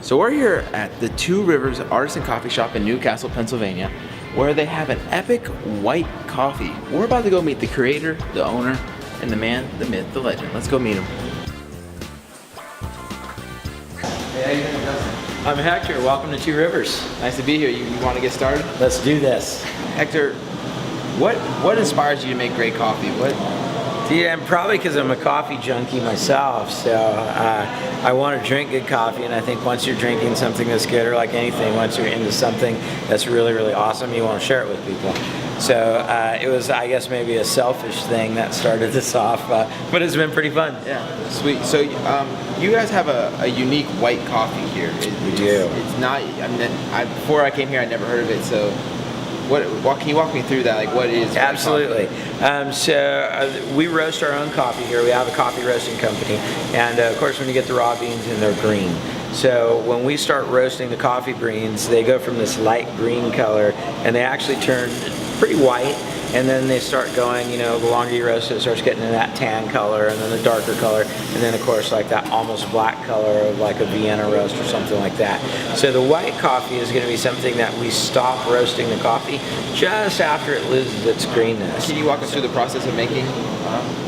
So we're here at the Two Rivers Artisan Coffee Shop in Newcastle, Pennsylvania, where they have an epic white coffee. We're about to go meet the creator, the owner, and the man, the myth, the legend. Let's go meet him. Hey, how you doing, Justin? I'm Hector. Welcome to Two Rivers. Nice to be here. You want to get started? Let's do this. Hector, what inspires you to make great coffee? See, and probably because I'm a coffee junkie myself, so I want to drink good coffee, and I think once you're drinking something that's good, or like anything, once you're into something that's really, really awesome, you want to share it with people. So it was, I guess, maybe a selfish thing that started this off, but it's been pretty fun. Yeah, sweet. So you guys have a unique white coffee here. We do. It's not, I mean, before I came here, I'd never heard of it, so can you walk me through that? Like, what is Absolutely. We roast our own coffee here. We have a coffee roasting company, and of course, when you get the raw beans, and they're green. So when we start roasting the coffee beans, they go from this light green color, and they actually turn pretty white. And then they start going, you know, the longer you roast it, it starts getting into that tan color, and then the darker color, and then of course like that almost black color of like a Vienna roast or something like that. So the white coffee is going to be something that we stop roasting the coffee just after it loses its greenness. Can you walk us through the process of making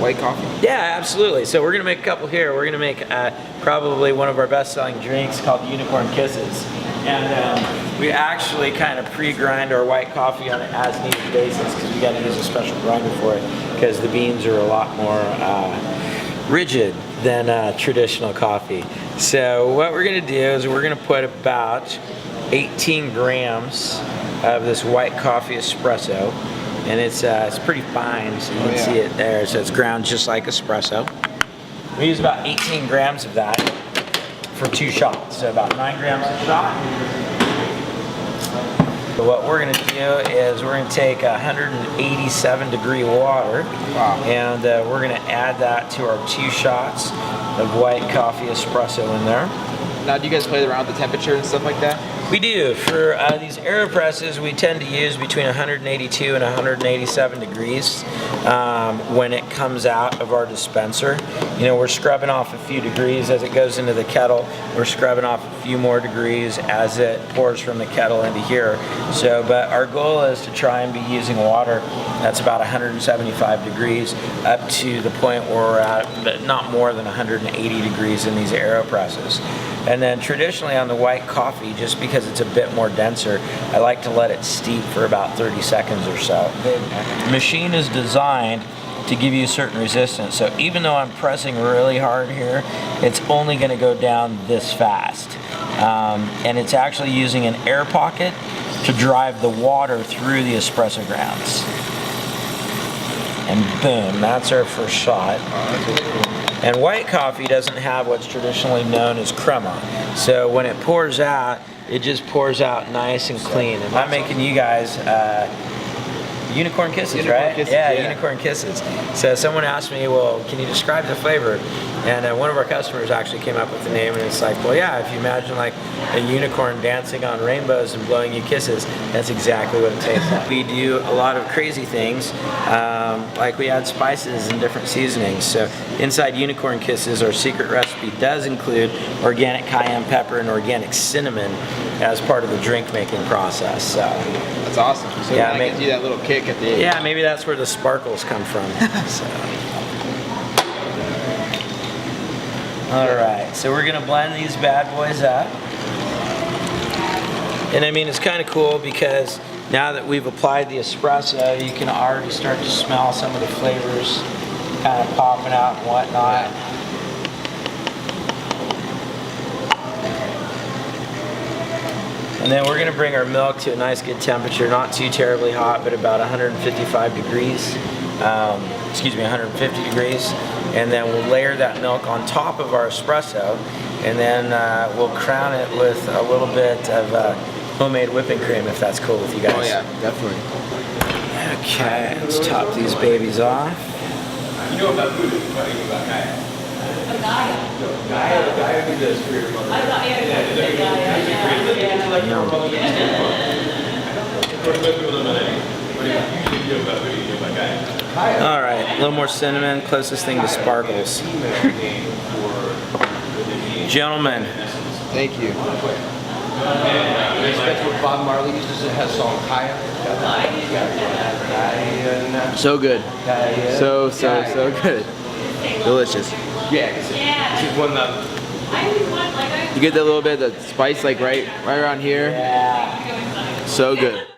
white coffee? Yeah, absolutely. So we're going to make a couple here. We're going to make probably one of our best-selling drinks called Unicorn Kisses. And we actually kind of pre-grind our white coffee on an as-needed basis because we got to use a special grinder for it because the beans are a lot more rigid than traditional coffee. So what we're going to do is we're going to put about 18 grams of this white coffee espresso, and it's pretty fine, so you can see it there. So it's ground just like espresso. We use about 18 grams of that for 2 shots, so about 9 grams a shot. So what we're going to do is we're going to take 187 degree water, and we're going to add that to our 2 shots of white coffee espresso in there. Now, do you guys play around with the temperature and stuff like that? We do. For these AeroPresses, we tend to use between 182 and 187 degrees when it comes out of our dispenser. You know, we're scrubbing off a few degrees as it goes into the kettle. We're scrubbing off a few more degrees as it pours from the kettle into here. So, but our goal is to try and be using water that's about 175 degrees up to the point where we're at not more than 180 degrees in these AeroPresses. And then traditionally on the white coffee, just because it's a bit more denser, I like to let it steep for about 30 seconds or so. The machine is designed to give you a certain resistance. So even though I'm pressing really hard here, it's only going to go down this fast. And it's actually using an air pocket to drive the water through the espresso grounds. And boom, that's our first shot. And white coffee doesn't have what's traditionally known as crema. So when it pours out, it just pours out nice and clean. And I'm making you guys Unicorn Kisses, right? Unicorn Kisses. So someone asked me, well, can you describe the flavor? And one of our customers actually came up with the name, and it's like, well, yeah, if you imagine like a unicorn dancing on rainbows and blowing you kisses, that's exactly what it tastes like. We do a lot of crazy things, like we add spices and different seasonings. So inside Unicorn Kisses, our secret recipe does include organic cayenne pepper and organic cinnamon as part of the drink making process. So that's awesome. So yeah, it gives you that little kick at the end. Yeah, maybe that's where the sparkles come from. So. Alright, so we're going to blend these bad boys up. And I mean, it's kind of cool because now that we've applied the espresso, you can already start to smell some of the flavors kind of popping out and whatnot. And then we're going to bring our milk to a nice good temperature, not too terribly hot, but about 155 degrees. 150 degrees. And then we'll layer that milk on top of our espresso, and then we'll crown it with a little bit of homemade whipping cream, if that's cool with you guys. Oh yeah, definitely. Okay, let's top these babies off. You know about food, what do you know about Gaia? Gaia did this for your mother. I thought, All right, a little more cinnamon, closest thing to sparkles. Gentlemen, Thank you. That's what Bob Marley used to say, has a song, Kaya. So good. So good. Delicious. Yeah, this is one that. You get that little bit of the spice like right around here. Yeah. So good.